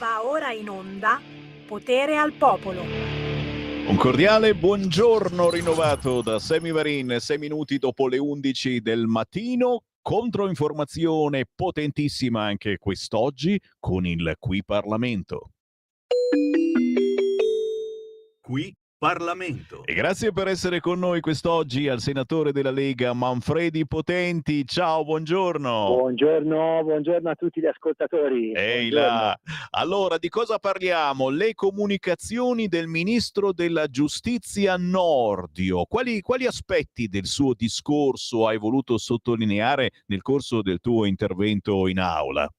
Va ora in onda Potere al Popolo. Un cordiale buongiorno rinnovato da Semi Varin, 6 minuti dopo le 11 del mattino. Controinformazione potentissima anche quest'oggi con il Qui Parlamento. Qui Parlamento. E grazie per essere con noi quest'oggi al senatore della Lega Manfredi Potenti. Ciao, buongiorno. Buongiorno a tutti gli ascoltatori. Ehi Buongiorno. là. Allora, di cosa parliamo? Le comunicazioni del ministro della Giustizia Nordio. Quali aspetti del suo discorso hai voluto sottolineare nel corso del tuo intervento in aula?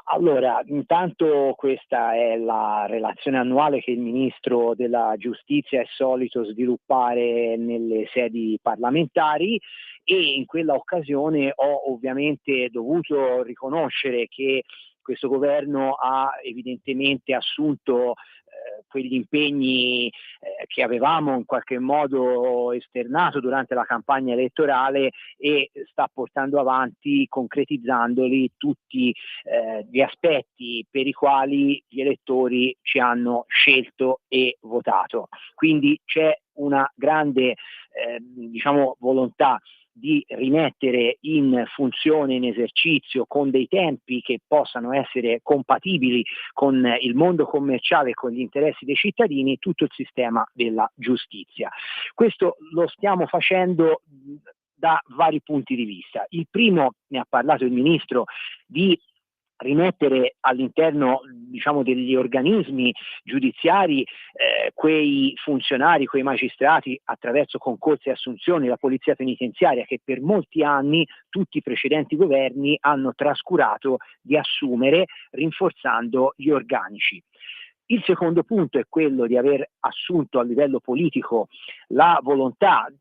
Allora, intanto questa è la relazione annuale che il Ministro della Giustizia è solito sviluppare nelle sedi parlamentari e in quella occasione ho ovviamente dovuto riconoscere che questo governo ha evidentemente assunto quegli impegni che avevamo in qualche modo esternato durante la campagna elettorale e sta portando avanti, concretizzandoli tutti gli aspetti per i quali gli elettori ci hanno scelto e votato. Quindi c'è una grande volontà di rimettere in funzione, in esercizio, con dei tempi che possano essere compatibili con il mondo commerciale e con gli interessi dei cittadini, tutto il sistema della giustizia. Questo lo stiamo facendo da vari punti di vista. Il primo, ne ha parlato il Ministro, di rimettere all'interno degli organismi giudiziari quei funzionari, quei magistrati attraverso concorsi e assunzioni, la polizia penitenziaria che per molti anni tutti i precedenti governi hanno trascurato di assumere rinforzando gli organici. Il secondo punto è quello di aver assunto a livello politico la volontà.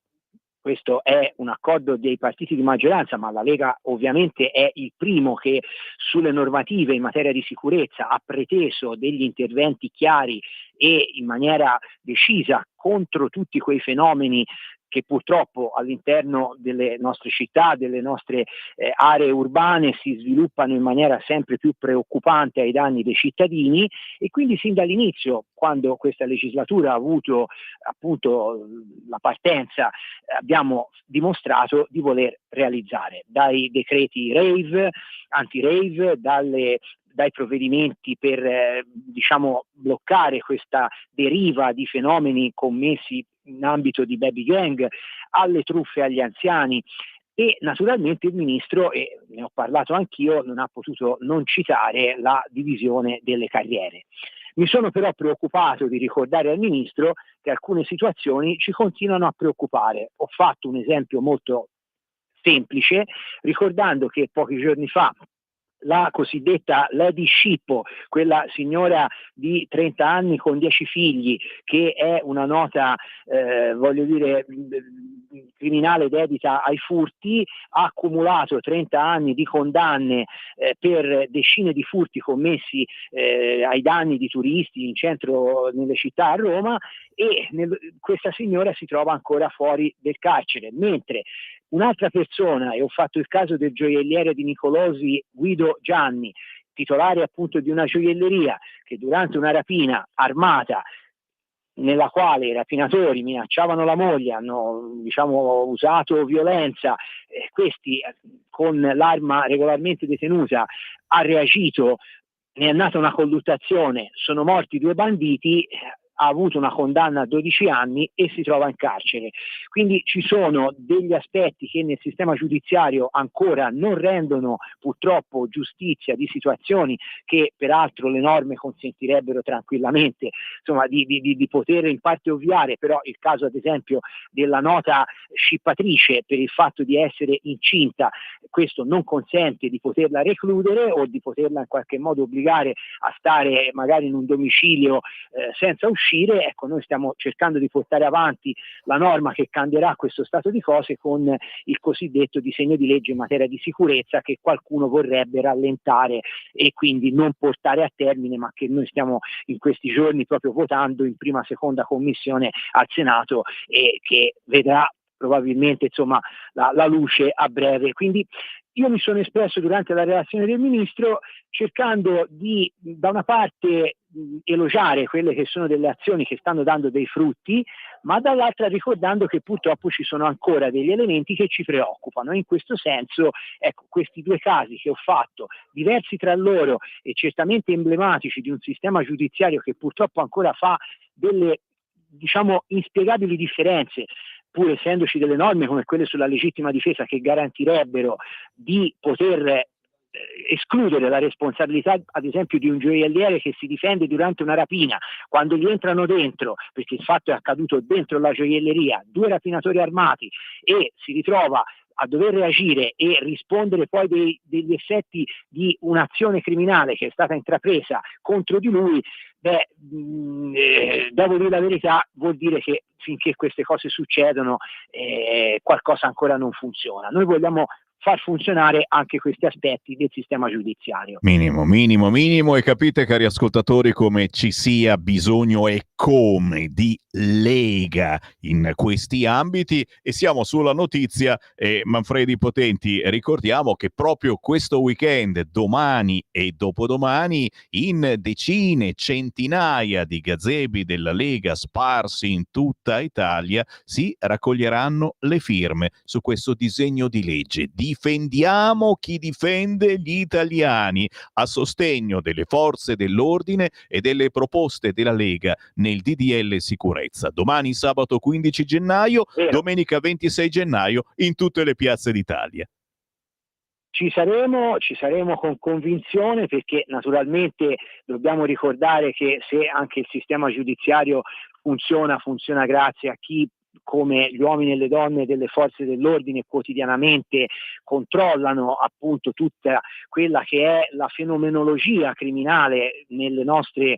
Questo è un accordo dei partiti di maggioranza, ma la Lega ovviamente è il primo che sulle normative in materia di sicurezza ha preteso degli interventi chiari e in maniera decisa contro tutti quei fenomeni che purtroppo all'interno delle nostre città, delle nostre aree urbane si sviluppano in maniera sempre più preoccupante ai danni dei cittadini e quindi sin dall'inizio, quando questa legislatura ha avuto appunto la partenza, abbiamo dimostrato di voler realizzare dai decreti rave, anti-rave, dai provvedimenti per bloccare questa deriva di fenomeni commessi in ambito di baby gang, alle truffe agli anziani e naturalmente il Ministro, e ne ho parlato anch'io, non ha potuto non citare la divisione delle carriere. Mi sono però preoccupato di ricordare al Ministro che alcune situazioni ci continuano a preoccupare. Ho fatto un esempio molto semplice ricordando che pochi giorni fa la cosiddetta Lady Scippo, quella signora di 30 anni con 10 figli che è una nota criminale dedita ai furti, ha accumulato 30 anni di condanne per decine di furti commessi ai danni di turisti in centro nelle città a Roma e questa signora si trova ancora fuori del carcere, mentre un'altra persona, e ho fatto il caso del gioielliere di Nicolosi Guido Gianni, titolare appunto di una gioielleria, che durante una rapina armata nella quale i rapinatori minacciavano la moglie, hanno usato violenza, questi con l'arma regolarmente detenuta ha reagito, ne è nata una colluttazione, sono morti 2 banditi, ha avuto una condanna a 12 anni e si trova in carcere. Quindi ci sono degli aspetti che nel sistema giudiziario ancora non rendono purtroppo giustizia di situazioni che peraltro le norme consentirebbero tranquillamente di poter in parte ovviare, però il caso ad esempio della nota scippatrice per il fatto di essere incinta, questo non consente di poterla recludere o di poterla in qualche modo obbligare a stare magari in un domicilio senza uscire. Ecco, noi stiamo cercando di portare avanti la norma che cambierà questo stato di cose con il cosiddetto disegno di legge in materia di sicurezza che qualcuno vorrebbe rallentare e quindi non portare a termine, ma che noi stiamo in questi giorni proprio votando in prima seconda commissione al Senato e che vedrà probabilmente insomma la luce a breve. Quindi io mi sono espresso durante la relazione del Ministro cercando di, da una parte, elogiare quelle che sono delle azioni che stanno dando dei frutti, ma dall'altra ricordando che purtroppo ci sono ancora degli elementi che ci preoccupano. In questo senso, ecco, questi due casi che ho fatto, diversi tra loro e certamente emblematici di un sistema giudiziario che purtroppo ancora fa delle, diciamo, inspiegabili differenze, pur essendoci delle norme come quelle sulla legittima difesa che garantirebbero di poter escludere la responsabilità, ad esempio, di un gioielliere che si difende durante una rapina, quando gli entrano dentro, perché il fatto è accaduto dentro la gioielleria, 2 rapinatori armati, e si ritrova a dover reagire e rispondere poi degli effetti di un'azione criminale che è stata intrapresa contro di lui. Devo dire la verità, vuol dire che finché queste cose succedono qualcosa ancora non funziona. Noi vogliamo far funzionare anche questi aspetti del sistema giudiziario. Minimo, e capite, cari ascoltatori, come ci sia bisogno e come di lega in questi ambiti. E siamo sulla notizia, Manfredi Potenti, ricordiamo che proprio questo weekend, domani e dopodomani, in decine, centinaia di gazebi della Lega sparsi in tutta Italia si raccoglieranno le firme su questo disegno di legge. Difendiamo chi difende gli italiani, a sostegno delle forze dell'ordine e delle proposte della Lega nel DDL sicurezza. Domani sabato 15 gennaio, domenica 26 gennaio in tutte le piazze d'Italia. Ci saremo con convinzione, perché naturalmente dobbiamo ricordare che se anche il sistema giudiziario funziona grazie a chi, come gli uomini e le donne delle forze dell'ordine, quotidianamente controllano appunto tutta quella che è la fenomenologia criminale nelle nostre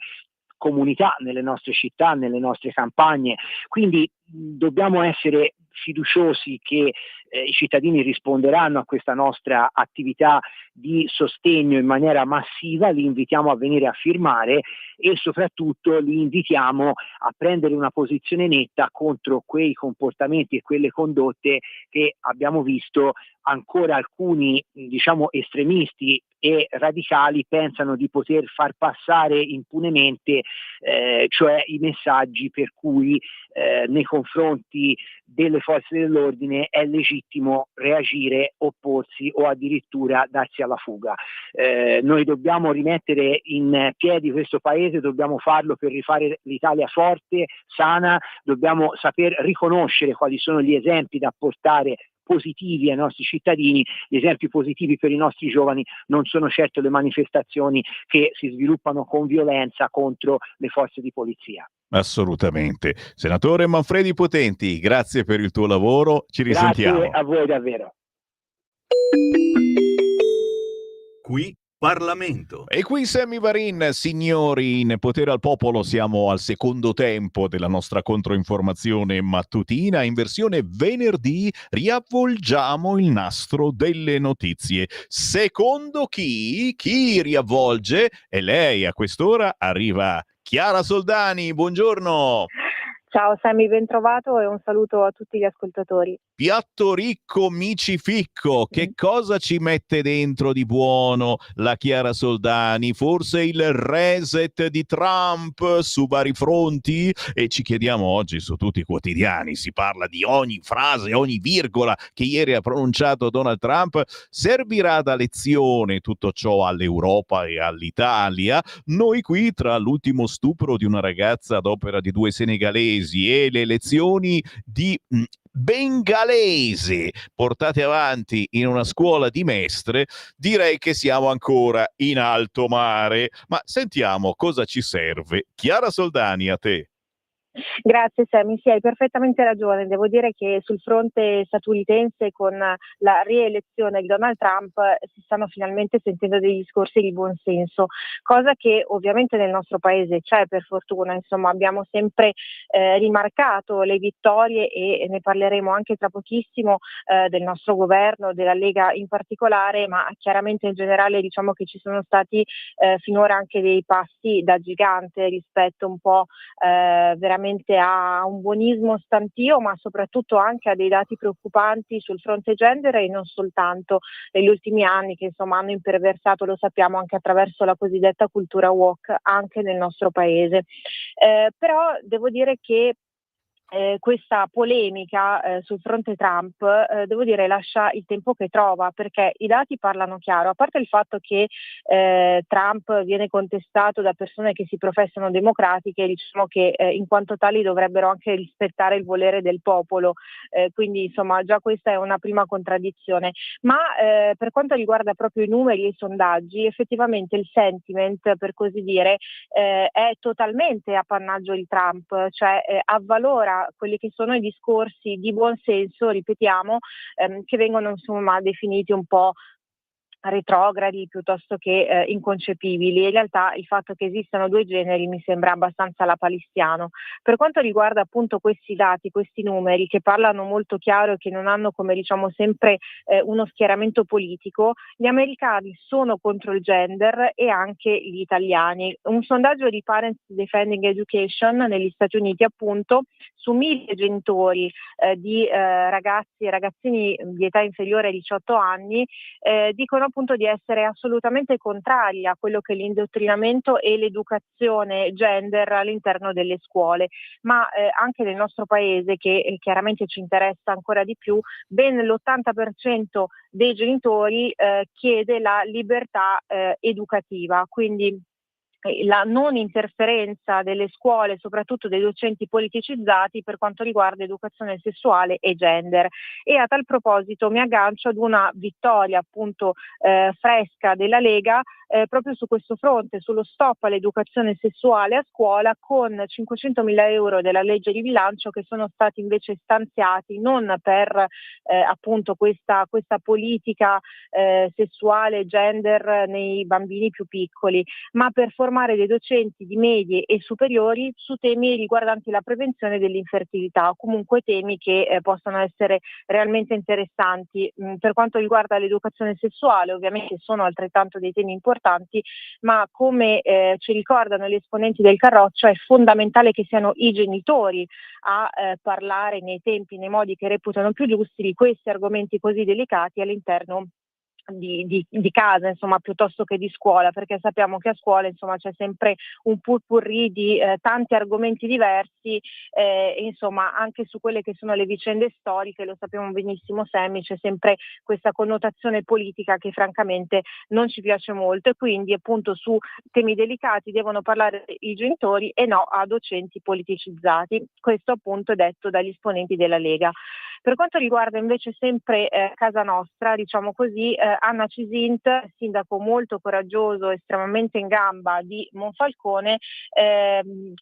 comunità, nelle nostre città, nelle nostre campagne. Quindi dobbiamo essere fiduciosi che i cittadini risponderanno a questa nostra attività di sostegno in maniera massiva. Li invitiamo a venire a firmare e soprattutto li invitiamo a prendere una posizione netta contro quei comportamenti e quelle condotte che abbiamo visto ancora alcuni, diciamo, estremisti e radicali pensano di poter far passare impunemente, cioè i messaggi per cui nei confronti delle forze dell'ordine è legittimo reagire, opporsi o addirittura darsi alla fuga. Noi dobbiamo rimettere in piedi questo paese, dobbiamo farlo per rifare l'Italia forte, sana, dobbiamo saper riconoscere quali sono gli esempi da portare positivi ai nostri cittadini. Gli esempi positivi per i nostri giovani non sono certo le manifestazioni che si sviluppano con violenza contro le forze di polizia. Assolutamente. Senatore Manfredi Potenti, grazie per il tuo lavoro, ci risentiamo. Grazie a voi davvero. Qui Parlamento. E qui Sammy Varin, signori, in Potere al Popolo siamo al secondo tempo della nostra controinformazione mattutina. In versione venerdì riavvolgiamo il nastro delle notizie. Secondo chi? Chi riavvolge? E lei a quest'ora arriva Chiara Soldani, buongiorno. Ciao Sammy, ben trovato e un saluto a tutti gli ascoltatori. Piatto ricco, micificco, che cosa ci mette dentro di buono la Chiara Soldani? Forse il reset di Trump su vari fronti? E ci chiediamo oggi su tutti i quotidiani, si parla di ogni frase, ogni virgola che ieri ha pronunciato Donald Trump. Servirà da lezione tutto ciò all'Europa e all'Italia? Noi qui, tra l'ultimo stupro di una ragazza ad opera di 2 senegalesi e le lezioni di bengalese portate avanti in una scuola di Mestre, direi che siamo ancora in alto mare. Ma sentiamo cosa ci serve. Chiara Soldani, a te. Grazie Sammy, sì, hai perfettamente ragione. Devo dire che sul fronte statunitense, con la rielezione di Donald Trump, si stanno finalmente sentendo dei discorsi di buon senso, cosa che ovviamente nel nostro paese c'è, per fortuna. Insomma, abbiamo sempre rimarcato le vittorie e ne parleremo anche tra pochissimo del nostro governo, della Lega in particolare, ma chiaramente in generale diciamo che ci sono stati finora anche dei passi da gigante rispetto un po' veramente veramente a un buonismo stantio, ma soprattutto anche a dei dati preoccupanti sul fronte gender e non soltanto negli ultimi anni, che insomma hanno imperversato, lo sappiamo, anche attraverso la cosiddetta cultura woke anche nel nostro paese. Però devo dire che questa polemica sul fronte Trump, devo dire, lascia il tempo che trova, perché i dati parlano chiaro. A parte il fatto che Trump viene contestato da persone che si professano democratiche, diciamo che in quanto tali dovrebbero anche rispettare il volere del popolo, quindi insomma già questa è una prima contraddizione. Ma per quanto riguarda proprio i numeri e i sondaggi, effettivamente il sentiment, per così dire, è totalmente appannaggio di Trump, cioè avvalora quelli che sono i discorsi di buon senso, ripetiamo, che vengono insomma definiti un po' retrogradi piuttosto che inconcepibili. In realtà il fatto che esistano due generi mi sembra abbastanza lapalissiano. Per quanto riguarda appunto questi dati, questi numeri che parlano molto chiaro e che non hanno, come diciamo sempre, uno schieramento politico, gli americani sono contro il gender e anche gli italiani. Un sondaggio di Parents Defending Education negli Stati Uniti, appunto, su 1.000 genitori di ragazzi e ragazzini di età inferiore ai 18 anni dicono appunto di essere assolutamente contrari a quello che è l'indottrinamento e l'educazione gender all'interno delle scuole, ma anche nel nostro paese, che chiaramente ci interessa ancora di più, ben l'80% dei genitori chiede la libertà educativa, quindi la non interferenza delle scuole, soprattutto dei docenti politicizzati, per quanto riguarda educazione sessuale e gender. E a tal proposito mi aggancio ad una vittoria appunto fresca della Lega proprio su questo fronte, sullo stop all'educazione sessuale a scuola, con 500.000 euro della legge di bilancio che sono stati invece stanziati non per appunto questa politica sessuale gender nei bambini più piccoli, ma per formare dei docenti di medie e superiori su temi riguardanti la prevenzione dell'infertilità, o comunque temi che possono essere realmente interessanti. Per quanto riguarda l'educazione sessuale, ovviamente sono altrettanto dei temi importanti, ma come ci ricordano gli esponenti del Carroccio, è fondamentale che siano i genitori a parlare nei tempi, nei modi che reputano più giusti di questi argomenti così delicati all'interno di casa, insomma, piuttosto che di scuola, perché sappiamo che a scuola insomma c'è sempre un purpurri di tanti argomenti diversi, insomma anche su quelle che sono le vicende storiche, lo sappiamo benissimo Sammy, c'è sempre questa connotazione politica che francamente non ci piace molto, e quindi appunto su temi delicati devono parlare i genitori e no a docenti politicizzati. Questo appunto è detto dagli esponenti della Lega. Per quanto riguarda invece sempre casa nostra, diciamo così, Anna Cisint, sindaco molto coraggioso, estremamente in gamba di Monfalcone,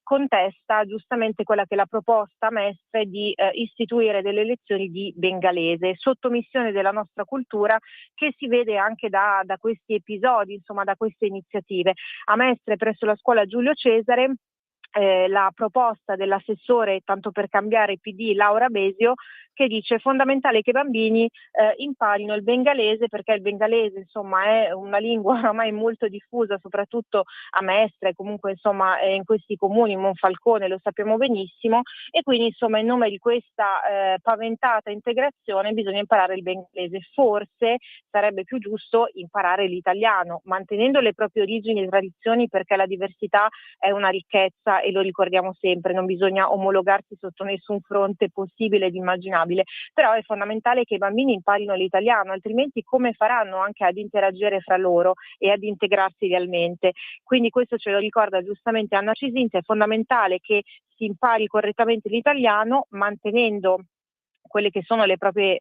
contesta giustamente quella che è la proposta a Mestre di istituire delle lezioni di bengalese, sottomissione della nostra cultura, che si vede anche da questi episodi, insomma da queste iniziative. A Mestre, presso la scuola Giulio Cesare, la proposta dell'assessore, tanto per cambiare PD, Laura Besio, che dice: è fondamentale che i bambini imparino il bengalese, perché il bengalese insomma è una lingua oramai molto diffusa, soprattutto a Mestre, comunque insomma in questi comuni, Monfalcone, lo sappiamo benissimo, e quindi insomma in nome di questa paventata integrazione bisogna imparare il bengalese. Forse sarebbe più giusto imparare l'italiano, mantenendo le proprie origini e tradizioni, perché la diversità è una ricchezza e lo ricordiamo sempre, non bisogna omologarsi sotto nessun fronte possibile ed immaginabile, però è fondamentale che i bambini imparino l'italiano, altrimenti come faranno anche ad interagire fra loro e ad integrarsi realmente? Quindi questo ce lo ricorda giustamente Anna Cisint, è fondamentale che si impari correttamente l'italiano mantenendo quelle che sono le proprie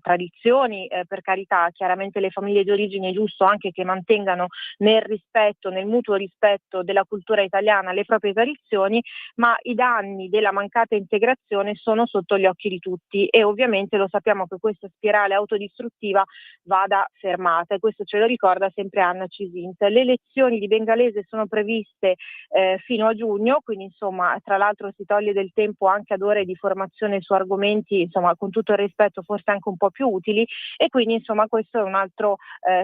tradizioni, per carità, chiaramente le famiglie di origine è giusto anche che mantengano nel mutuo rispetto della cultura italiana le proprie tradizioni, ma i danni della mancata integrazione sono sotto gli occhi di tutti e ovviamente lo sappiamo che questa spirale autodistruttiva vada fermata, e questo ce lo ricorda sempre Anna Cisint. Le lezioni di bengalese sono previste fino a giugno, quindi insomma tra l'altro si toglie del tempo anche ad ore di formazione su argomenti strumenti, insomma, con tutto il rispetto, forse anche un po' più utili, e quindi insomma questo è un altro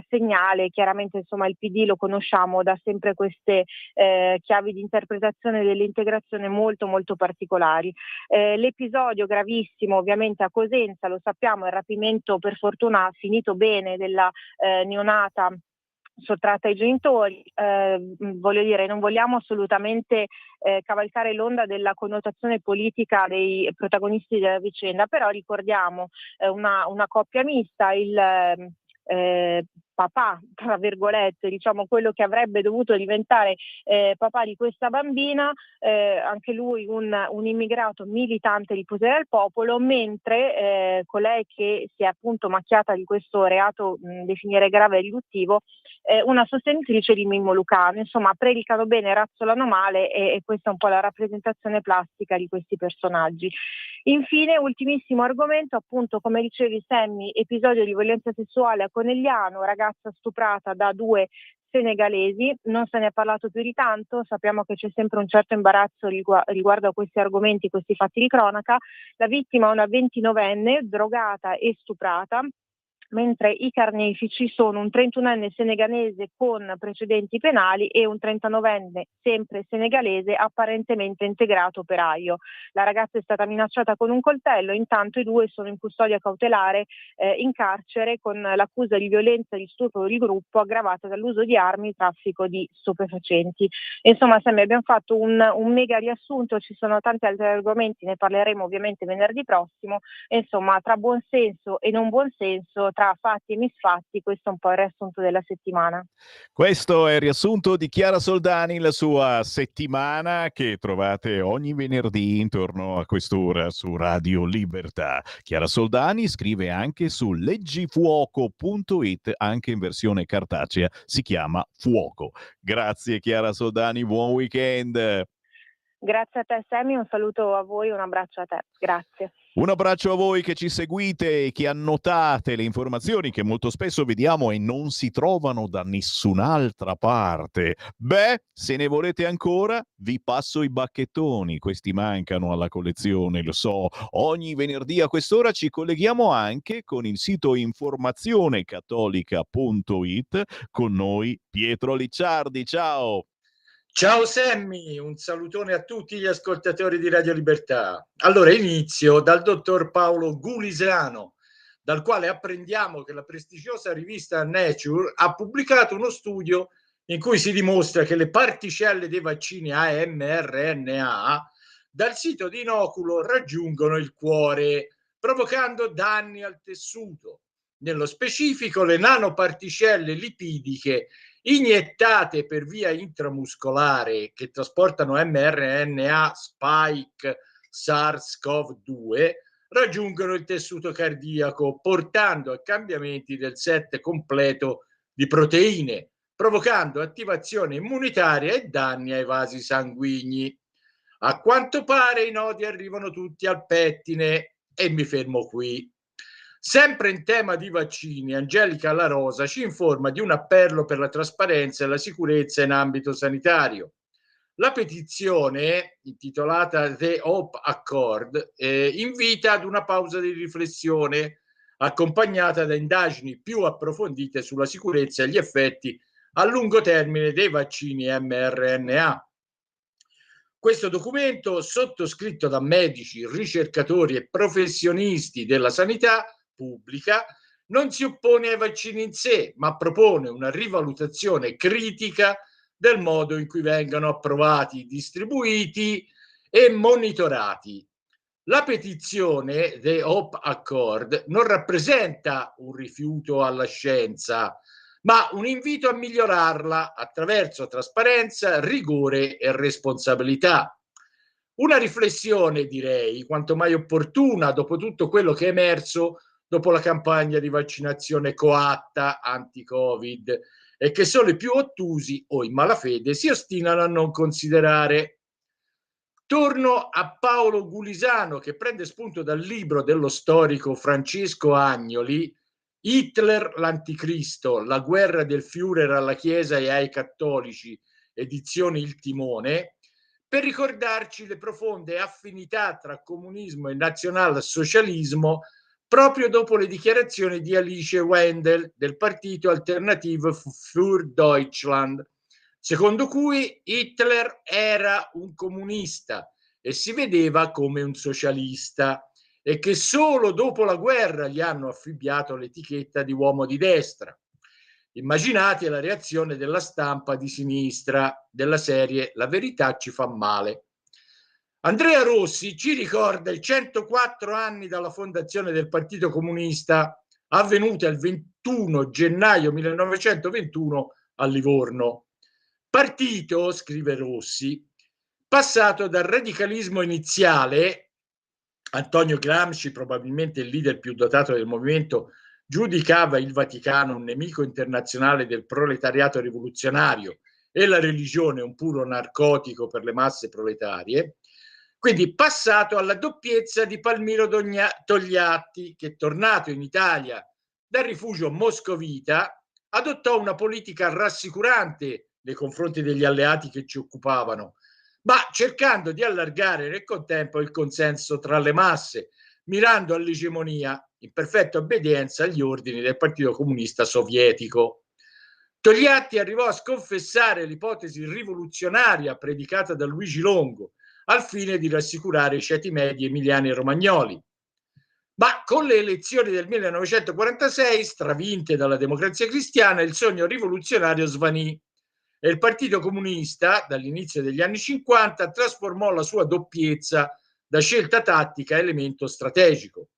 segnale. Chiaramente insomma il PD lo conosciamo da sempre queste chiavi di interpretazione dell'integrazione molto molto particolari. L'episodio gravissimo ovviamente a Cosenza, lo sappiamo, il rapimento per fortuna finito bene della neonata sottratta ai genitori. Voglio dire, non vogliamo assolutamente cavalcare l'onda della connotazione politica dei protagonisti della vicenda, però ricordiamo una coppia mista, il papà, tra virgolette, diciamo quello che avrebbe dovuto diventare papà di questa bambina, anche lui un immigrato militante di Potere al Popolo, mentre colei che si è appunto macchiata di questo reato definire grave e riduttivo, una sostenitrice di Mimmo Lucano. Insomma, predicano bene, razzolano male, e questa è un po' la rappresentazione plastica di questi personaggi. Infine, ultimissimo argomento, appunto, come dicevi Sammy, episodio di violenza sessuale a Conegliano, ragazza stuprata da 2 senegalesi. Non se ne è parlato più di tanto, sappiamo che c'è sempre un certo imbarazzo riguardo a questi argomenti, questi fatti di cronaca. La vittima è una 29enne drogata e stuprata, mentre i carnefici sono un 31enne senegalese con precedenti penali e un 39enne sempre senegalese apparentemente integrato operaio. La ragazza è stata minacciata con un coltello, intanto i 2 sono in custodia cautelare in carcere con l'accusa di violenza e di stupro di gruppo aggravata dall'uso di armi e traffico di stupefacenti. Insomma, Sammy, abbiamo fatto un mega riassunto, ci sono tanti altri argomenti, ne parleremo ovviamente venerdì prossimo. Insomma, tra buon senso e non buon senso, tra fatti e misfatti, questo è un po' il riassunto della settimana. Questo è il riassunto di Chiara Soldani, la sua settimana, che trovate ogni venerdì intorno a quest'ora su Radio Libertà. Chiara Soldani scrive anche su leggifuoco.it, anche in versione cartacea, si chiama Fuoco. Grazie Chiara Soldani, buon weekend. Grazie a te Sammy, un saluto a voi, un abbraccio a te, grazie. Un abbraccio a voi che ci seguite e che annotate le informazioni che molto spesso vediamo e non si trovano da nessun'altra parte. Beh, se ne volete ancora, vi passo i bacchettoni. Questi mancano alla collezione, lo so. Ogni venerdì a quest'ora ci colleghiamo anche con il sito informazionecattolica.it. Con noi Pietro Licciardi. Ciao! Ciao Sammy, un salutone a tutti gli ascoltatori di Radio Libertà. Allora inizio dal dottor Paolo Gulisano, dal quale apprendiamo che la prestigiosa rivista Nature ha pubblicato uno studio in cui si dimostra che le particelle dei vaccini a mRNA dal sito di inoculo raggiungono il cuore, provocando danni al tessuto. Nello specifico, le nanoparticelle lipidiche iniettate per via intramuscolare che trasportano mRNA spike SARS-CoV-2 raggiungono il tessuto cardiaco, portando a cambiamenti del set completo di proteine, provocando attivazione immunitaria e danni ai vasi sanguigni. A quanto pare i nodi arrivano tutti al pettine, e mi fermo qui. Sempre in tema di vaccini, Angelica La Rosa ci informa di un appello per la trasparenza e la sicurezza in ambito sanitario. La petizione, intitolata The Hope Accord, invita ad una pausa di riflessione accompagnata da indagini più approfondite sulla sicurezza e gli effetti a lungo termine dei vaccini mRNA. Questo documento, sottoscritto da medici, ricercatori e professionisti della sanità pubblica, non si oppone ai vaccini in sé, ma propone una rivalutazione critica del modo in cui vengono approvati, distribuiti e monitorati. La petizione The Hope Accord non rappresenta un rifiuto alla scienza, ma un invito a migliorarla attraverso trasparenza, rigore e responsabilità. Una riflessione, direi, quanto mai opportuna dopo tutto quello che è emerso dopo la campagna di vaccinazione coatta anti-Covid e che solo i più ottusi o in malafede si ostinano a non considerare. Torno a Paolo Gulisano, che prende spunto dal libro dello storico Francesco Agnoli, Hitler l'Anticristo, la guerra del Führer alla Chiesa e ai cattolici, edizioni Il Timone, per ricordarci le profonde affinità tra comunismo e nazionalsocialismo proprio dopo le dichiarazioni di Alice Wendel del partito Alternative für Deutschland, secondo cui Hitler era un comunista e si vedeva come un socialista e che solo dopo la guerra gli hanno affibbiato l'etichetta di uomo di destra. Immaginate la reazione della stampa di sinistra della serie La verità ci fa male. Andrea Rossi ci ricorda i 104 anni dalla fondazione del Partito Comunista, avvenuta il 21 gennaio 1921 a Livorno. Partito, scrive Rossi, passato dal radicalismo iniziale, Antonio Gramsci, probabilmente il leader più dotato del movimento, giudicava il Vaticano un nemico internazionale del proletariato rivoluzionario e la religione un puro narcotico per le masse proletarie, quindi passato alla doppiezza di Palmiro Togliatti, che tornato in Italia dal rifugio moscovita adottò una politica rassicurante nei confronti degli alleati che ci occupavano, ma cercando di allargare nel contempo il consenso tra le masse, mirando all'egemonia in perfetta obbedienza agli ordini del Partito Comunista Sovietico. Togliatti arrivò a sconfessare l'ipotesi rivoluzionaria predicata da Luigi Longo al fine di rassicurare i ceti medi emiliani e romagnoli. Ma con le elezioni del 1946, stravinte dalla Democrazia Cristiana, il sogno rivoluzionario svanì e il Partito Comunista, dall'inizio degli anni 50, trasformò la sua doppiezza da scelta tattica a elemento strategico.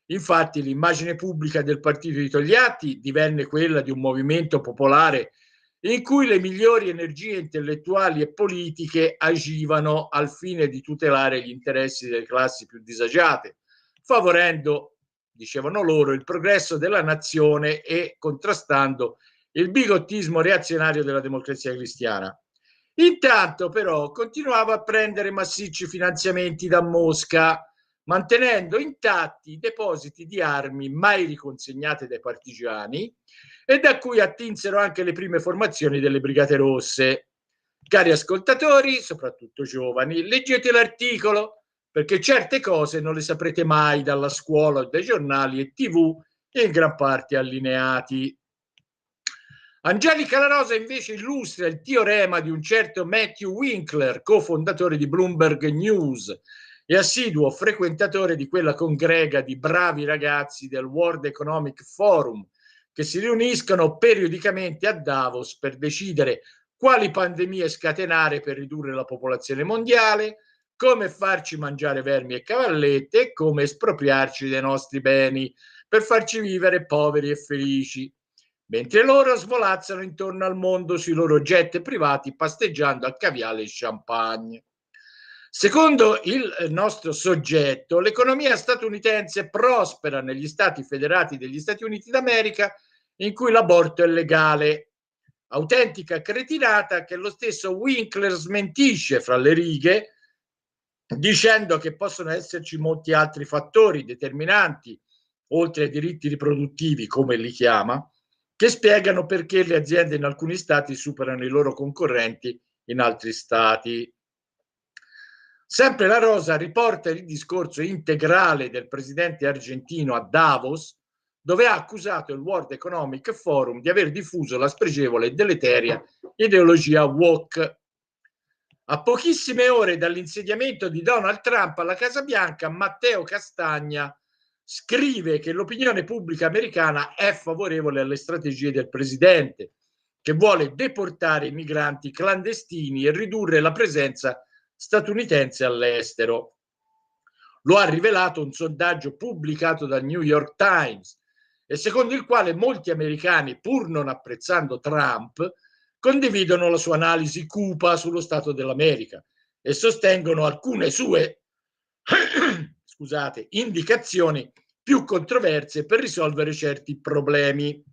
Infatti l'immagine pubblica del partito di Togliatti divenne quella di un movimento popolare in cui le migliori energie intellettuali e politiche agivano al fine di tutelare gli interessi delle classi più disagiate, favorendo, dicevano loro, il progresso della nazione e contrastando il bigottismo reazionario della Democrazia Cristiana. Intanto però continuava a prendere massicci finanziamenti da Mosca, mantenendo intatti i depositi di armi mai riconsegnate dai partigiani e da cui attinsero anche le prime formazioni delle Brigate Rosse. Cari ascoltatori, soprattutto giovani, leggete l'articolo, perché certe cose non le saprete mai dalla scuola o dai giornali e TV in gran parte allineati. Angelica La Rosa invece illustra il teorema di un certo Matthew Winkler, cofondatore di Bloomberg News e assiduo frequentatore di quella congrega di bravi ragazzi del World Economic Forum che si riuniscono periodicamente a Davos per decidere quali pandemie scatenare per ridurre la popolazione mondiale, come farci mangiare vermi e cavallette e come espropriarci dei nostri beni per farci vivere poveri e felici, mentre loro svolazzano intorno al mondo sui loro jet privati pasteggiando a caviale e champagne. Secondo il nostro soggetto, l'economia statunitense prospera negli stati federati degli Stati Uniti d'America in cui l'aborto è legale. Autentica cretinata che lo stesso Winkler smentisce fra le righe, dicendo che possono esserci molti altri fattori determinanti, oltre ai diritti riproduttivi, come li chiama, che spiegano perché le aziende in alcuni stati superano i loro concorrenti in altri stati. Sempre La Rosa riporta il discorso integrale del presidente argentino a Davos, dove ha accusato il World Economic Forum di aver diffuso la spregevole e deleteria ideologia woke. A pochissime ore dall'insediamento di Donald Trump alla Casa Bianca, Matteo Castagna scrive che l'opinione pubblica americana è favorevole alle strategie del presidente, che vuole deportare i migranti clandestini e ridurre la presenza statunitense all'estero. Lo ha rivelato un sondaggio pubblicato dal New York Times e secondo il quale molti americani, pur non apprezzando Trump, condividono la sua analisi cupa sullo stato dell'America e sostengono alcune sue indicazioni più controverse per risolvere certi problemi.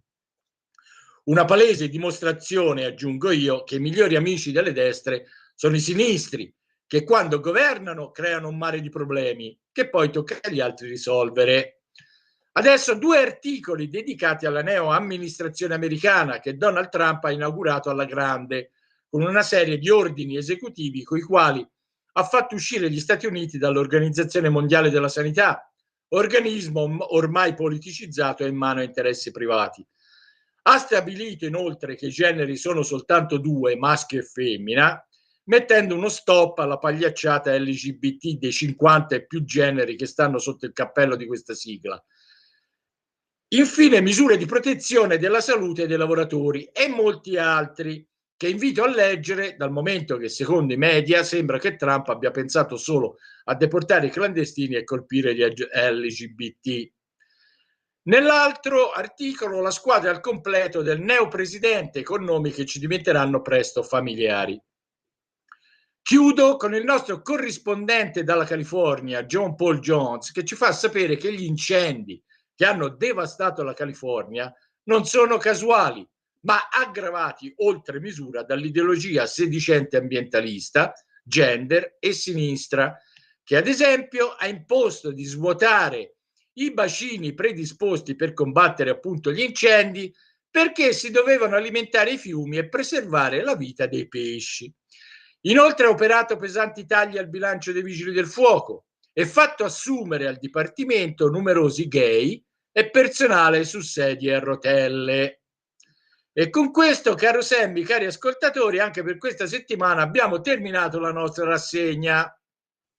Una palese dimostrazione, aggiungo io, che i migliori amici delle destre sono i sinistri, che quando governano creano un mare di problemi che poi tocca agli altri risolvere. Adesso 2 articoli dedicati alla neo-amministrazione americana che Donald Trump ha inaugurato alla grande, con una serie di ordini esecutivi con i quali ha fatto uscire gli Stati Uniti dall'Organizzazione Mondiale della Sanità, organismo ormai politicizzato e in mano a interessi privati. Ha stabilito inoltre che i generi sono soltanto due, maschio e femmina, mettendo uno stop alla pagliacciata LGBT dei 50 e più generi che stanno sotto il cappello di questa sigla. Infine, misure di protezione della salute dei lavoratori e molti altri che invito a leggere, dal momento che secondo i media sembra che Trump abbia pensato solo a deportare i clandestini e colpire gli LGBT. Nell'altro articolo la squadra al completo del neopresidente con nomi che ci diventeranno presto familiari. Chiudo con il nostro corrispondente dalla California, John Paul Jones, che ci fa sapere che gli incendi che hanno devastato la California non sono casuali, ma aggravati oltre misura dall'ideologia sedicente ambientalista, gender e sinistra, che ad esempio ha imposto di svuotare i bacini predisposti per combattere appunto gli incendi perché si dovevano alimentare i fiumi e preservare la vita dei pesci. Inoltre ha operato pesanti tagli al bilancio dei vigili del fuoco e fatto assumere al dipartimento numerosi gay e personale su sedie a rotelle. E con questo, caro Sammy, cari ascoltatori, anche per questa settimana abbiamo terminato la nostra rassegna.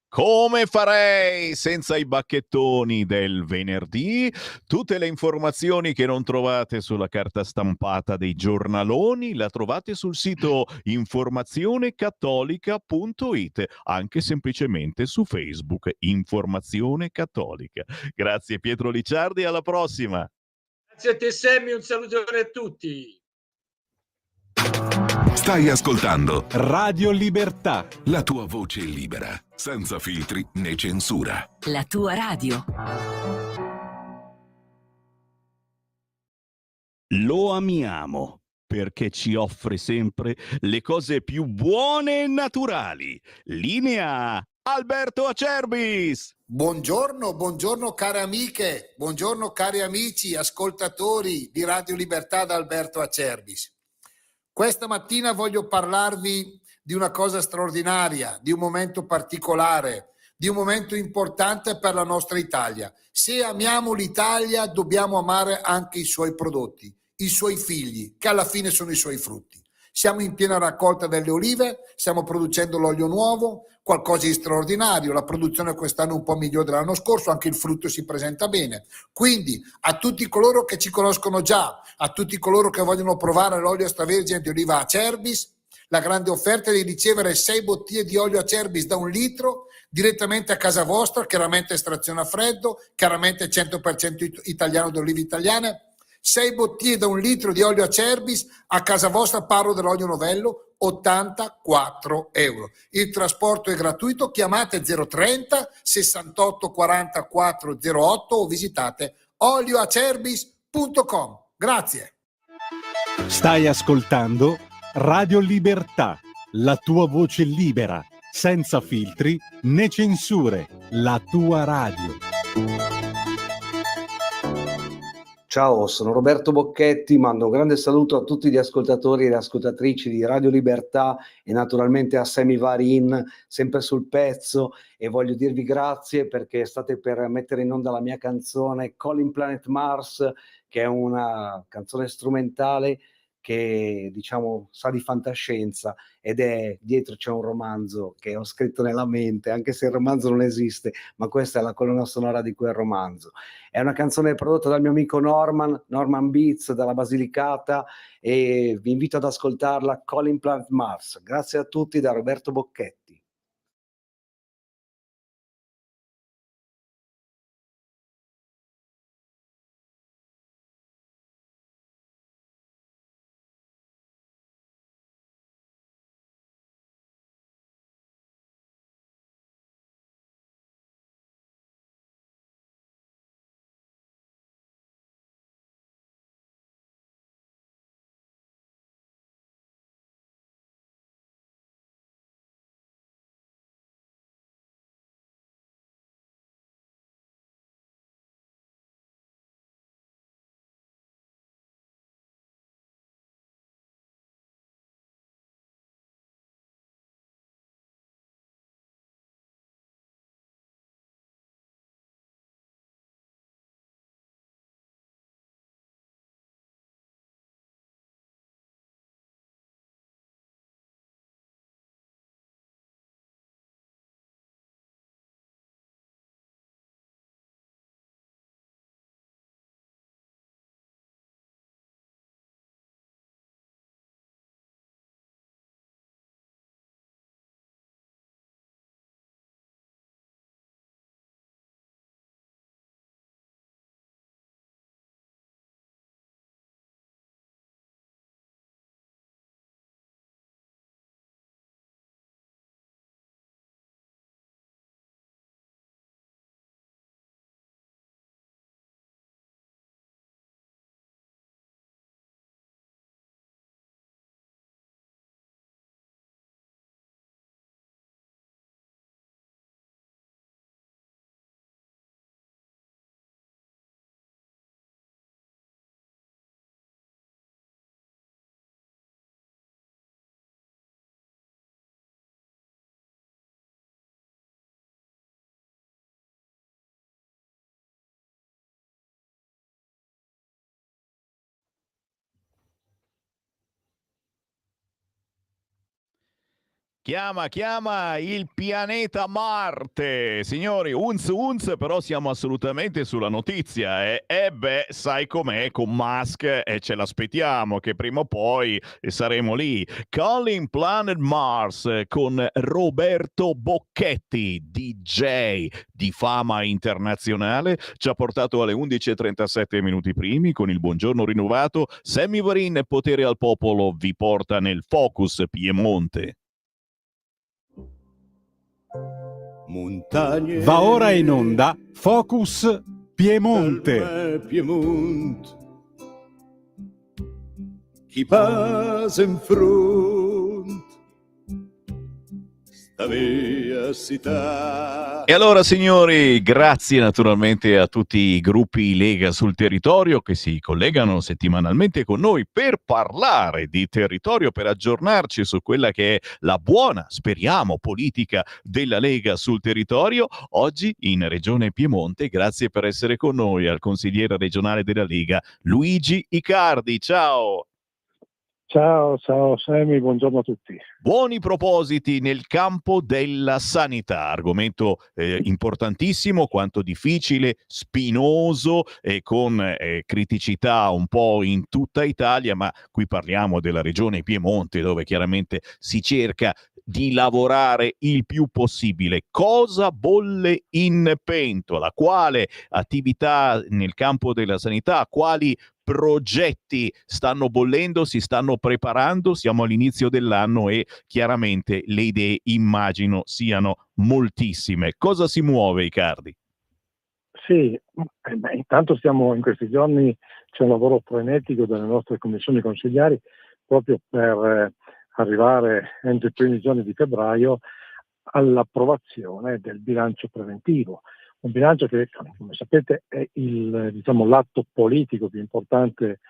Come farei senza i bacchettoni del venerdì? Tutte le informazioni che non trovate sulla carta stampata dei giornaloni la trovate sul sito informazionecattolica.it, anche semplicemente su Facebook, Informazione Cattolica. Grazie Pietro Licciardi, alla prossima! Grazie a te Sammy, un salutone a tutti. Stai ascoltando Radio Libertà, la tua voce libera, senza filtri né censura. La tua radio. lo amiamo perché ci offre sempre le cose più buone e naturali. Linea Alberto Acerbis. Buongiorno care amiche, buongiorno cari amici, ascoltatori di Radio Libertà da Alberto Acerbis. Questa mattina voglio parlarvi di una cosa straordinaria, di un momento particolare, di un momento importante per la nostra Italia. Se amiamo l'Italia, dobbiamo amare anche i suoi prodotti, i suoi figli, che alla fine sono i suoi frutti. Siamo in piena raccolta delle olive, stiamo producendo l'olio nuovo, qualcosa di straordinario, la produzione quest'anno è un po' migliore dell'anno scorso, anche il frutto si presenta bene. Quindi a tutti coloro che ci conoscono già, a tutti coloro che vogliono provare l'olio extravergine di oliva Acerbis, la grande offerta è di ricevere 6 bottiglie di olio Acerbis da 1 litro direttamente a casa vostra, chiaramente estrazione a freddo, chiaramente 100% italiano di olive italiane. 6 bottiglie da 1 litro di olio Acerbis a casa vostra, parlo dell'olio novello, 84 euro. Il trasporto è gratuito, chiamate 030 68 44 08 o visitate olioacerbis.com. Grazie. Stai ascoltando Radio Libertà, la tua voce libera, senza filtri né censure, la tua radio. Ciao, sono Roberto Bocchetti, mando un grande saluto a tutti gli ascoltatori e le ascoltatrici di Radio Libertà e naturalmente a Sammy Varin, sempre sul pezzo, e voglio dirvi grazie perché state per mettere in onda la mia canzone Calling Planet Mars, che è una canzone strumentale che diciamo sa di fantascienza ed è dietro c'è un romanzo che ho scritto nella mente, anche se il romanzo non esiste, ma questa è la colonna sonora di quel romanzo. È una canzone prodotta dal mio amico Norman Beats dalla Basilicata, e vi invito ad ascoltarla, Calling Planet Mars. Grazie a tutti da Roberto Bocchetti. Chiama il pianeta Marte. Signori, unz, però siamo assolutamente sulla notizia. Sai com'è con Musk, ce l'aspettiamo che prima o poi saremo lì. Calling Planet Mars con Roberto Bocchetti, DJ di fama internazionale, ci ha portato alle 11:37 minuti primi con il buongiorno rinnovato. Sammy Varin, Potere al Popolo, vi porta nel Focus Piemonte. Montagne. Va ora in onda Focus Piemonte. Piemonte. Chi passa in front sta via città. E allora, signori, grazie naturalmente a tutti i gruppi Lega sul territorio che si collegano settimanalmente con noi per parlare di territorio, per aggiornarci su quella che è la buona, speriamo, politica della Lega sul territorio. Oggi in Regione Piemonte, grazie per essere con noi al consigliere regionale della Lega, Luigi Icardi. Ciao! Ciao Sammy, buongiorno a tutti. Buoni propositi nel campo della sanità, argomento importantissimo, quanto difficile, spinoso e con criticità un po' in tutta Italia, ma qui parliamo della regione Piemonte, dove chiaramente si cerca di lavorare il più possibile. Cosa bolle in pentola? Quale attività nel campo della sanità? Quali progetti stanno bollendo, si stanno preparando? Siamo all'inizio dell'anno e chiaramente le idee, immagino, siano moltissime. Cosa si muove, Icardi? Sì, intanto stiamo in questi giorni, c'è un lavoro frenetico delle nostre commissioni consigliari proprio per arrivare entro i primi giorni di febbraio all'approvazione del bilancio preventivo. Un bilancio che, come sapete, è l'atto politico più importante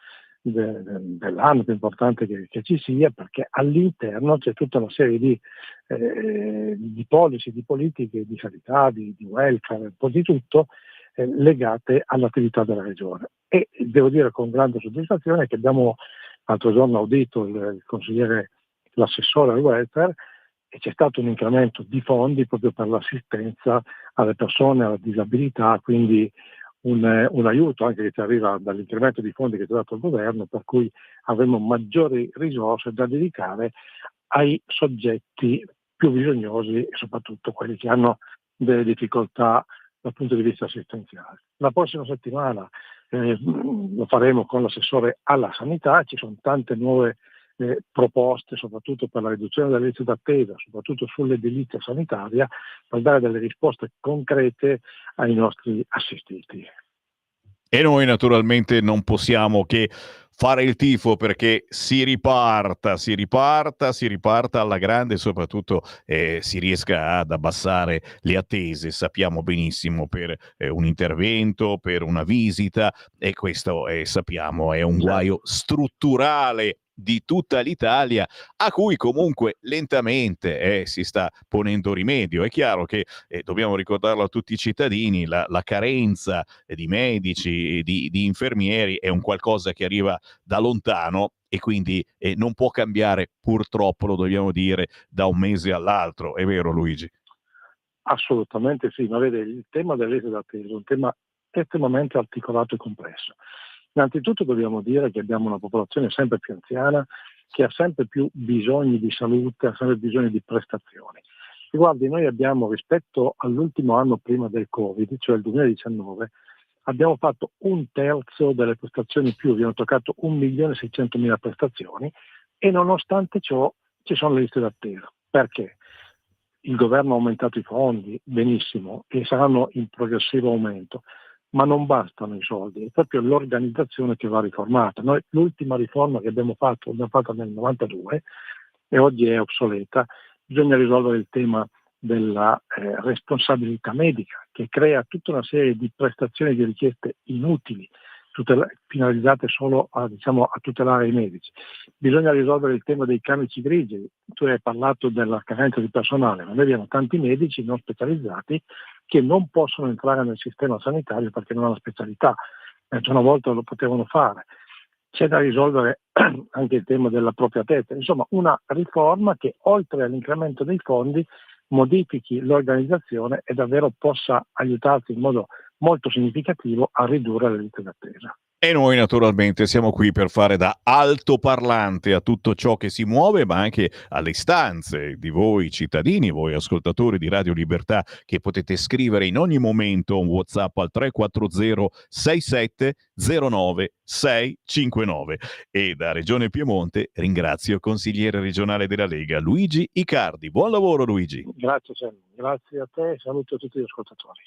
dell'anno, più importante che ci sia, perché all'interno c'è tutta una serie di policy, di politiche, di sanità, di welfare, un po' di tutto, legate all'attività della regione. E devo dire con grande soddisfazione che abbiamo l'altro giorno audito l'assessore al welfare, e c'è stato un incremento di fondi proprio per l'assistenza alle persone alla disabilità, quindi un aiuto anche che ci arriva dall'incremento di fondi che ci ha dato il governo, per cui avremo maggiori risorse da dedicare ai soggetti più bisognosi e soprattutto quelli che hanno delle difficoltà dal punto di vista assistenziale. La prossima settimana lo faremo con l'assessore alla sanità, ci sono tante nuove proposte, soprattutto per la riduzione delle liste d'attesa, soprattutto sull'edilizia sanitaria, per dare delle risposte concrete ai nostri assistiti. E noi naturalmente non possiamo che fare il tifo perché si riparta alla grande e soprattutto si riesca ad abbassare le attese. Sappiamo benissimo per un intervento, per una visita, e questo sappiamo è un guaio strutturale di tutta l'Italia, a cui comunque lentamente si sta ponendo rimedio. È chiaro che dobbiamo ricordarlo a tutti i cittadini, la carenza di medici, di infermieri è un qualcosa che arriva da lontano e quindi non può cambiare, purtroppo, lo dobbiamo dire, da un mese all'altro. È vero, Luigi? Assolutamente sì, ma vede, il tema delle liste d'attesa è un tema estremamente articolato e complesso. Innanzitutto dobbiamo dire che abbiamo una popolazione sempre più anziana, che ha sempre più bisogni di salute, ha sempre bisogno di prestazioni. E guardi, noi abbiamo, rispetto all'ultimo anno prima del Covid, cioè il 2019, abbiamo fatto 1/3 delle prestazioni più, abbiamo toccato 1.600.000 prestazioni, e nonostante ciò ci sono le liste d'attesa. Perché? Il governo ha aumentato i fondi, benissimo, e saranno in progressivo aumento, ma non bastano i soldi, è proprio l'organizzazione che va riformata. Noi l'ultima riforma che abbiamo fatto nel 92 e oggi è obsoleta. Bisogna risolvere il tema della responsabilità medica, che crea tutta una serie di prestazioni di richieste inutili, finalizzate solo a tutelare i medici. Bisogna risolvere il tema dei camici grigi. Tu hai parlato della carenza di personale, ma noi abbiamo tanti medici non specializzati che non possono entrare nel sistema sanitario perché non hanno specialità. Una volta lo potevano fare. c'è da risolvere anche il tema dell'appropriatezza. Insomma, una riforma che oltre all'incremento dei fondi modifichi l'organizzazione e davvero possa aiutarci in modo molto significativo a ridurre le liste d'attesa. E noi naturalmente siamo qui per fare da altoparlante a tutto ciò che si muove, ma anche alle istanze di voi cittadini, voi ascoltatori di Radio Libertà, che potete scrivere in ogni momento un WhatsApp al 340 67 09 659. E da Regione Piemonte ringrazio il consigliere regionale della Lega, Luigi Icardi. Buon lavoro, Luigi. Grazie Sammy, grazie a te e saluto tutti gli ascoltatori.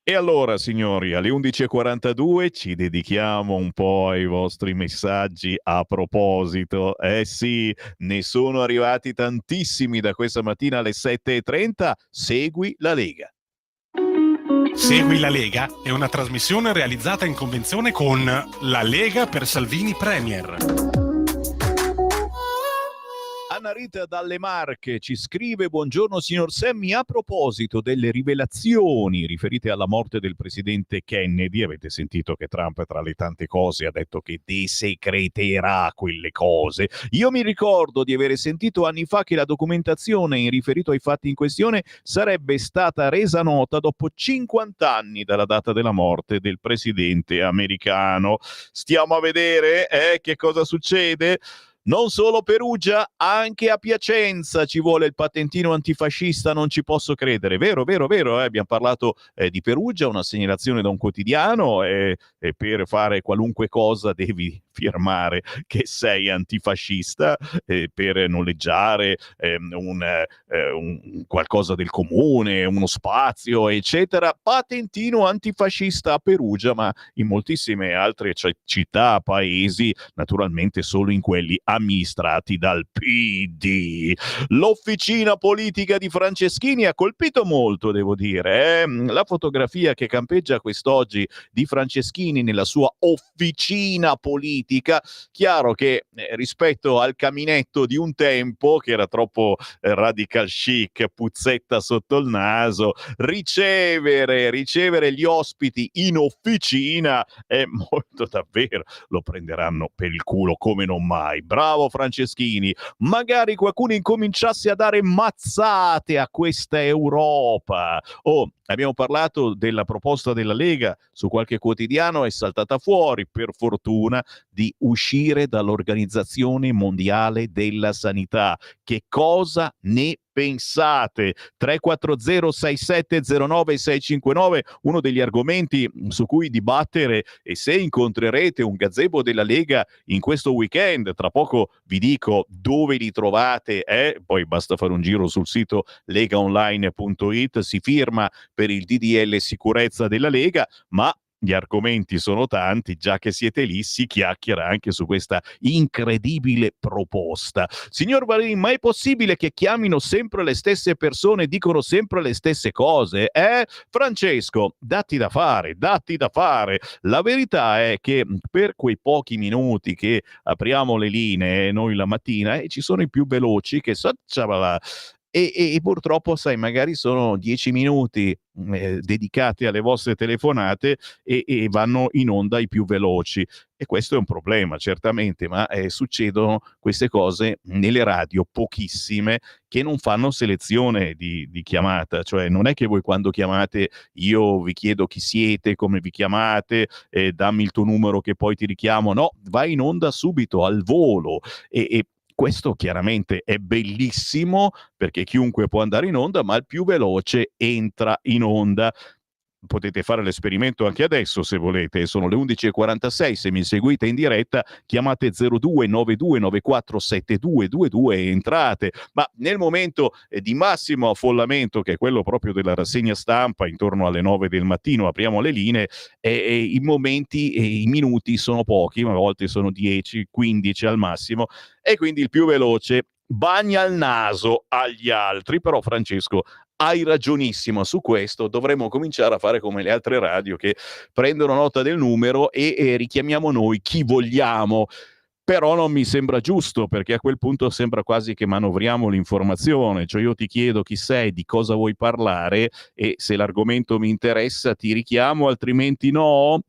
E allora, signori, alle 11.42 ci dedichiamo un po' ai vostri messaggi a proposito. Eh sì, ne sono arrivati tantissimi da questa mattina alle 7.30. Segui la Lega. Segui la Lega è una trasmissione realizzata in convenzione con La Lega per Salvini Premier. Anna Rita dalle Marche ci scrive: buongiorno signor Semmi, a proposito delle rivelazioni riferite alla morte del presidente Kennedy, avete sentito che Trump tra le tante cose ha detto che desecreterà quelle cose. Io mi ricordo di avere sentito anni fa che la documentazione in riferito ai fatti in questione sarebbe stata resa nota dopo 50 anni dalla data della morte del presidente americano. Stiamo a vedere che cosa succede. Non solo Perugia, anche a Piacenza ci vuole il patentino antifascista, non ci posso credere. Vero, abbiamo parlato di Perugia, una segnalazione da un quotidiano, e per fare qualunque cosa devi firmare che sei antifascista, per noleggiare un qualcosa del comune, uno spazio, eccetera. Patentino antifascista a Perugia, ma in moltissime altre città, paesi, naturalmente solo in quelli amministrati dal PD. L'officina politica di Franceschini ha colpito molto, devo dire. La fotografia che campeggia quest'oggi di Franceschini nella sua officina politica, chiaro che rispetto al caminetto di un tempo, che era troppo radical chic, puzzetta sotto il naso, ricevere gli ospiti in officina è molto, davvero, lo prenderanno per il culo come non mai. Bravo Franceschini, magari qualcuno incominciasse a dare mazzate a questa Europa. Abbiamo parlato della proposta della Lega su qualche quotidiano, è saltata fuori, per fortuna, di uscire dall'Organizzazione Mondiale della Sanità. Che cosa ne pensate? 340-6709-659, uno degli argomenti su cui dibattere, e se incontrerete un gazebo della Lega in questo weekend, tra poco vi dico dove li trovate, poi basta fare un giro sul sito legaonline.it, si firma per il DDL sicurezza della Lega, ma gli argomenti sono tanti, già che siete lì si chiacchiera anche su questa incredibile proposta. Signor Varin, ma è possibile che chiamino sempre le stesse persone e dicono sempre le stesse cose? Francesco, datti da fare. La verità è che per quei pochi minuti che apriamo le linee noi la mattina, ci sono i più veloci che e purtroppo, sai, magari sono 10 minuti dedicati alle vostre telefonate e vanno in onda i più veloci, e questo è un problema certamente, ma succedono queste cose nelle radio, pochissime, che non fanno selezione di chiamata. Cioè non è che voi quando chiamate io vi chiedo chi siete, come vi chiamate, dammi il tuo numero che poi ti richiamo. No, vai in onda subito, al volo, e questo chiaramente è bellissimo perché chiunque può andare in onda, ma il più veloce entra in onda. Potete fare l'esperimento anche adesso se volete, sono le 11.46, se mi seguite in diretta chiamate 0292947222 e entrate, ma nel momento di massimo affollamento, che è quello proprio della rassegna stampa, intorno alle 9 del mattino apriamo le linee, i momenti e i minuti sono pochi, ma a volte sono 10, 15 al massimo, e quindi il più veloce bagna il naso agli altri. Però Francesco, hai ragionissimo su questo, dovremmo cominciare a fare come le altre radio che prendono nota del numero e richiamiamo noi chi vogliamo. Però non mi sembra giusto, perché a quel punto sembra quasi che manovriamo l'informazione, cioè io ti chiedo chi sei, di cosa vuoi parlare, e se l'argomento mi interessa ti richiamo, altrimenti no.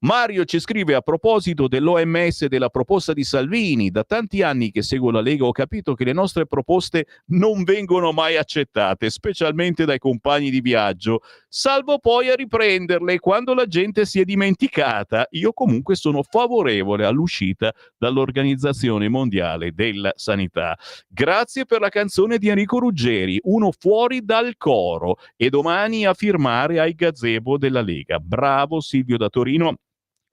Mario ci scrive a proposito dell'OMS e della proposta di Salvini: da tanti anni che seguo la Lega ho capito che le nostre proposte non vengono mai accettate, specialmente dai compagni di viaggio, salvo poi a riprenderle quando la gente si è dimenticata. Io comunque sono favorevole all'uscita dall'Organizzazione Mondiale della Sanità. Grazie per la canzone di Enrico Ruggeri, Uno fuori dal coro, e domani a firmare ai gazebo della Lega. Bravo Silvio da Torino.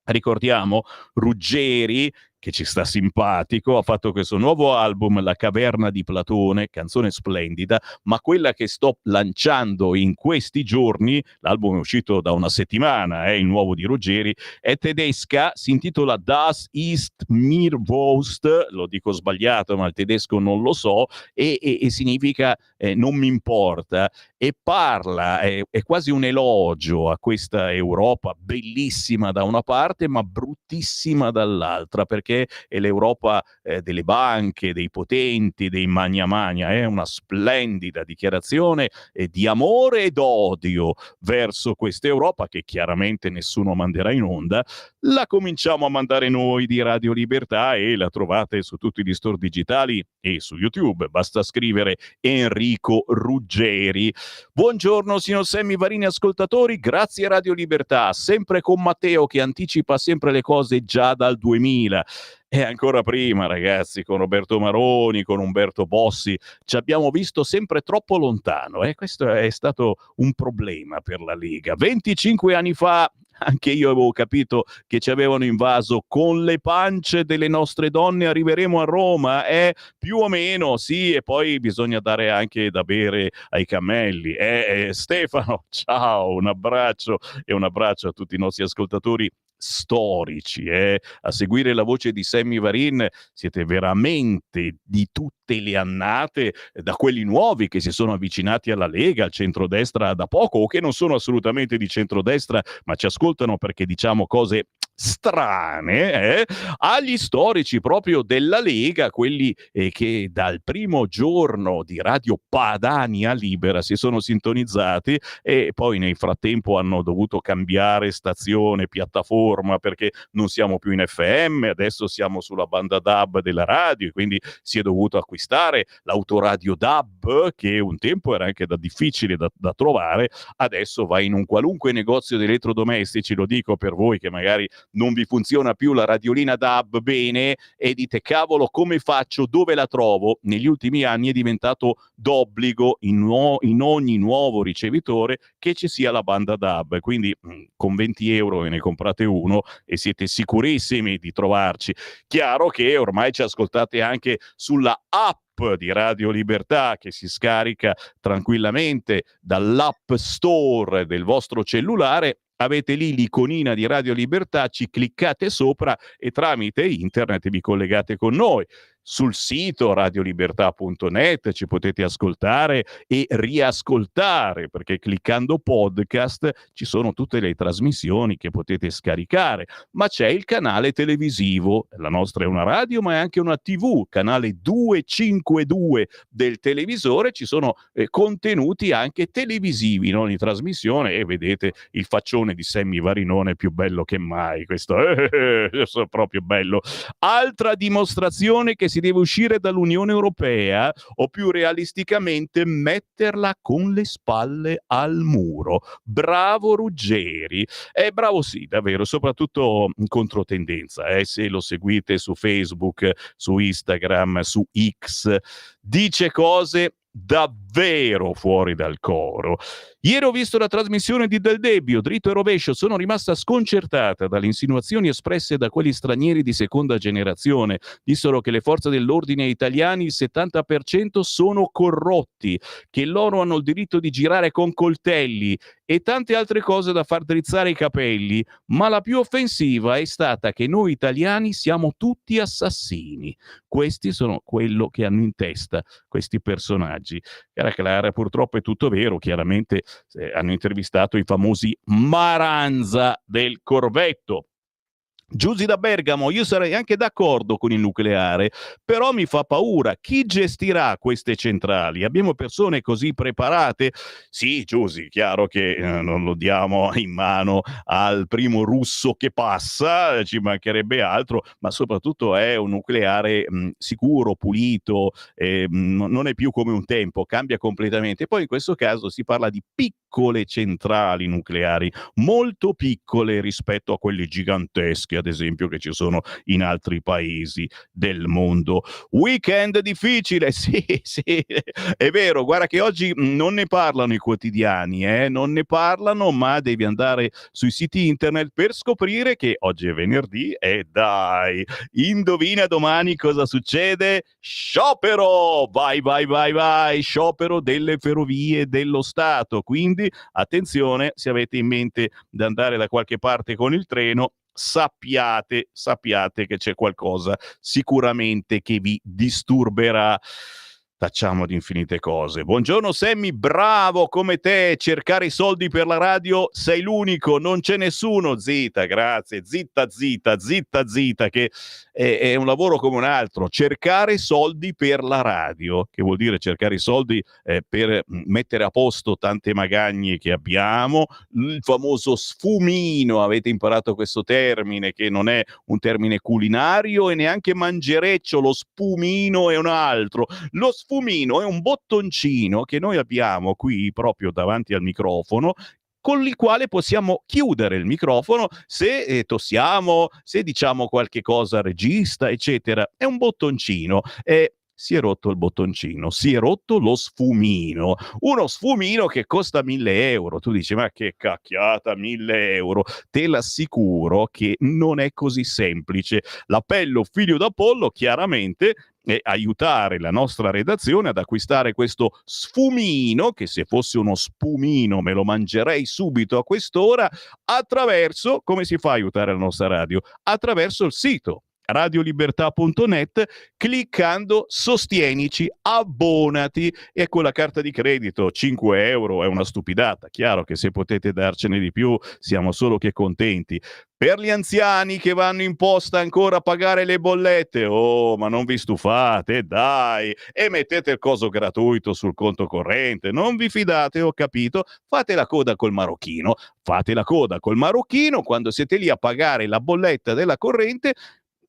Ricordiamo Ruggeri, che ci sta simpatico, ha fatto questo nuovo album, La caverna di Platone, canzone splendida, ma quella che sto lanciando in questi giorni, l'album è uscito da una settimana, il nuovo di Ruggeri, è tedesca, si intitola Das ist mir Wurst, lo dico sbagliato ma il tedesco non lo so, e significa non mi importa, e parla, è quasi un elogio a questa Europa bellissima da una parte ma bruttissima dall'altra, perché è l'Europa delle banche, dei potenti, dei magna magna. È una splendida dichiarazione di amore ed odio verso questa Europa, che chiaramente nessuno manderà in onda. La cominciamo a mandare noi di Radio Libertà e la trovate su tutti gli store digitali e su YouTube. Basta scrivere Enrico Ruggeri. Buongiorno signor Sammy Varini, ascoltatori, grazie Radio Libertà, sempre con Matteo che anticipa sempre le cose già dal 2000. E ancora prima, ragazzi, con Roberto Maroni, con Umberto Bossi, ci abbiamo visto sempre troppo lontano. Questo è stato un problema per la Lega. 25 anni fa anche io avevo capito che ci avevano invaso. Con le pance delle nostre donne arriveremo a Roma, più o meno, sì, e poi bisogna dare anche da bere ai cammelli. Stefano, ciao, un abbraccio e un abbraccio a tutti i nostri ascoltatori storici, a seguire la voce di Sammy Varin siete veramente di tutte le annate, da quelli nuovi che si sono avvicinati alla Lega, al centrodestra da poco, o che non sono assolutamente di centrodestra ma ci ascoltano perché diciamo cose strane, agli storici proprio della Lega, quelli che dal primo giorno di Radio Padania Libera si sono sintonizzati e poi nel frattempo hanno dovuto cambiare stazione, piattaforma, perché non siamo più in FM, adesso siamo sulla banda DAB della radio e quindi si è dovuto acquistare l'autoradio DAB, che un tempo era anche difficile da trovare, adesso vai in un qualunque negozio di elettrodomestici, lo dico per voi che magari non vi funziona più la radiolina DAB bene e dite cavolo come faccio, dove la trovo? Negli ultimi anni è diventato d'obbligo in ogni nuovo ricevitore che ci sia la banda DAB, quindi con 20 euro ve ne comprate uno e siete sicurissimi di trovarci. Chiaro che ormai ci ascoltate anche sulla app di Radio Libertà, che si scarica tranquillamente dall'app store del vostro cellulare. Avete lì l'iconina di Radio Libertà, ci cliccate sopra e tramite internet vi collegate con noi. Sul sito radiolibertà.net ci potete ascoltare e riascoltare, perché cliccando podcast ci sono tutte le trasmissioni che potete scaricare, ma c'è il canale televisivo, la nostra è una radio ma è anche una TV, canale 252 del televisore, ci sono contenuti anche televisivi in ogni trasmissione e vedete il faccione di Sammy Varinone più bello che mai, questo è proprio bello. Altra dimostrazione che si deve uscire dall'Unione Europea, o più realisticamente metterla con le spalle al muro. Bravo Ruggeri. Bravo sì, davvero, soprattutto in controtendenza, se lo seguite su Facebook, su Instagram, su X, dice cose davvero fuori dal coro. Ieri ho visto la trasmissione di Del Debbio, dritto e rovescio, sono rimasta sconcertata dalle insinuazioni espresse da quelli stranieri di seconda generazione. Dissero che le forze dell'ordine italiani, il 70% sono corrotti, che loro hanno il diritto di girare con coltelli e tante altre cose da far drizzare i capelli, ma la più offensiva è stata che noi italiani siamo tutti assassini. Questi sono quello che hanno in testa questi personaggi. Cara Clara, purtroppo è tutto vero, chiaramente hanno intervistato i famosi Maranza del Corvetto. Giusy da Bergamo, io sarei anche d'accordo con il nucleare, però mi fa paura. Chi gestirà queste centrali? Abbiamo persone così preparate? Sì, Giusy, chiaro che non lo diamo in mano al primo russo che passa, ci mancherebbe altro, ma soprattutto è un nucleare sicuro, pulito, non è più come un tempo, cambia completamente. Poi in questo caso si parla di piccole centrali nucleari, molto piccole rispetto a quelle gigantesche, ad esempio, che ci sono in altri paesi del mondo. Weekend difficile, sì, sì, è vero, guarda che oggi non ne parlano i quotidiani, non ne parlano, ma devi andare sui siti internet per scoprire che oggi è venerdì e dai, indovina domani cosa succede? Sciopero! Vai, vai, vai, vai, sciopero delle ferrovie dello Stato, quindi attenzione, se avete in mente di andare da qualche parte con il treno, sappiate che c'è qualcosa sicuramente che vi disturberà. Tacciamo di infinite cose. Buongiorno Sammy, bravo come te, cercare i soldi per la radio, sei l'unico, non c'è nessuno. Zita, grazie, zitta, che è un lavoro come un altro. Cercare soldi per la radio, che vuol dire cercare i soldi per mettere a posto tante magagne che abbiamo, il famoso sfumino, avete imparato questo termine che non è un termine culinario e neanche mangereccio, lo spumino è un altro. Lo sfumino è un bottoncino che noi abbiamo qui proprio davanti al microfono, con il quale possiamo chiudere il microfono se tossiamo, se diciamo qualche cosa al regista, eccetera. È un bottoncino. Si è rotto il bottoncino, si è rotto lo sfumino. Uno sfumino che costa 1.000 euro. Tu dici, ma che cacchiata, 1.000 euro. Te l'assicuro che non è così semplice. L'appello figlio d'Apollo, chiaramente, è aiutare la nostra redazione ad acquistare questo sfumino, che se fosse uno spumino me lo mangerei subito a quest'ora, attraverso, come si fa a aiutare la nostra radio? Attraverso il sito radiolibertà.net, cliccando sostienici, abbonati, e con la carta di credito 5 euro è una stupidata. Chiaro che se potete darcene di più siamo solo che contenti. Per gli anziani che vanno in posta ancora a pagare le bollette, oh, ma non vi stufate, dai, e mettete il coso gratuito sul conto corrente, non vi fidate, ho capito, fate la coda col marocchino, quando siete lì a pagare la bolletta della corrente,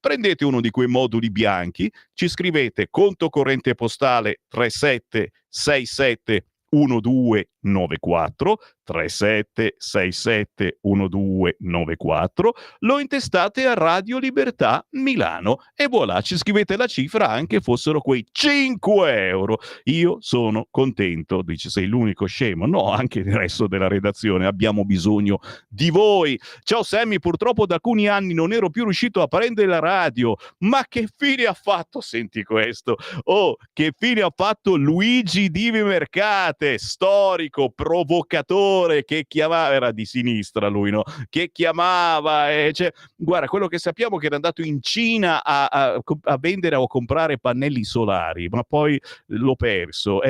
prendete uno di quei moduli bianchi, ci scrivete conto corrente postale 3767 1294 3767 1294, lo intestate a Radio Libertà Milano e voilà, ci scrivete la cifra anche fossero quei 5 euro. Io sono contento. Dici, sei l'unico scemo? No, anche il resto della redazione, abbiamo bisogno di voi. Ciao Sammy, purtroppo da alcuni anni non ero più riuscito a prendere la radio, ma che fine ha fatto? Senti questo, oh, che fine ha fatto Luigi Divi Mercate, storico, provocatore, che chiamava, era di sinistra lui, no? Che chiamava, cioè, guarda, quello che sappiamo è che era andato in Cina a vendere o a comprare pannelli solari, ma poi l'ho perso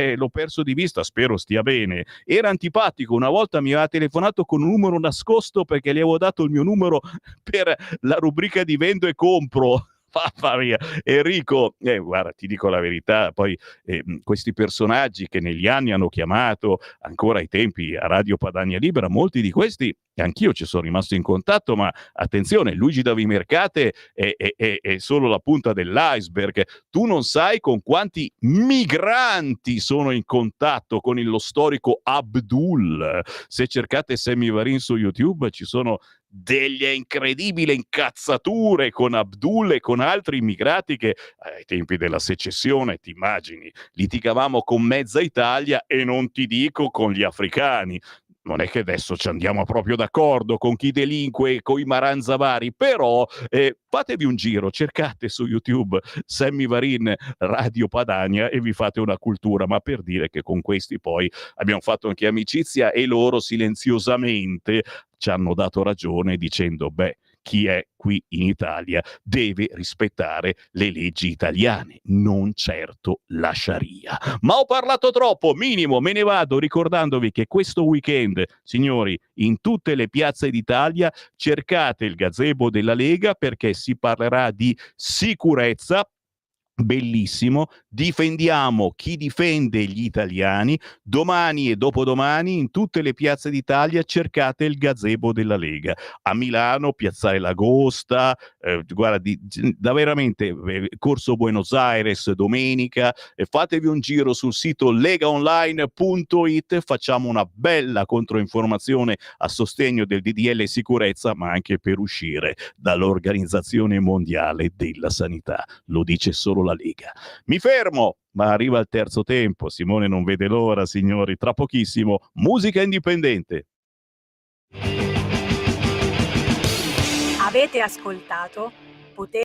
di vista, spero stia bene. Era antipatico, una volta mi aveva telefonato con un numero nascosto perché gli avevo dato il mio numero per la rubrica di vendo e compro. Mamma mia, Enrico, guarda, ti dico la verità, poi questi personaggi che negli anni hanno chiamato, ancora ai tempi a Radio Padania Libera, molti di questi, anch'io ci sono rimasto in contatto, ma attenzione, Luigi Davi Mercate è solo la punta dell'iceberg. Tu non sai con quanti migranti sono in contatto con lo storico Abdul. Se cercate Sammy Varin su YouTube ci sono delle incredibili incazzature con Abdul e con altri immigrati che ai tempi della secessione, ti immagini, litigavamo con mezza Italia e non ti dico con gli africani. Non è che adesso ci andiamo proprio d'accordo con chi delinque, con i maranzavari, però fatevi un giro, cercate su YouTube Sammy Varin Radio Padania e vi fate una cultura, ma per dire che con questi poi abbiamo fatto anche amicizia e loro silenziosamente ci hanno dato ragione dicendo, beh, chi è qui in Italia deve rispettare le leggi italiane, non certo la Sharia. Ma ho parlato troppo, minimo, me ne vado ricordandovi che questo weekend, signori, in tutte le piazze d'Italia cercate il gazebo della Lega, perché si parlerà di sicurezza. Bellissimo, difendiamo chi difende gli italiani. Domani e dopodomani in tutte le piazze d'Italia cercate il gazebo della Lega. A Milano, Piazzale L'Agosta, guarda, da veramente Corso Buenos Aires domenica, fatevi un giro sul sito legaonline.it, facciamo una bella controinformazione a sostegno del DDL sicurezza, ma anche per uscire dall'Organizzazione Mondiale della Sanità. Lo dice solo la Lega. Mi fermo, ma arriva il terzo tempo. Simone non vede l'ora, signori. Tra pochissimo, musica indipendente. Avete ascoltato Potere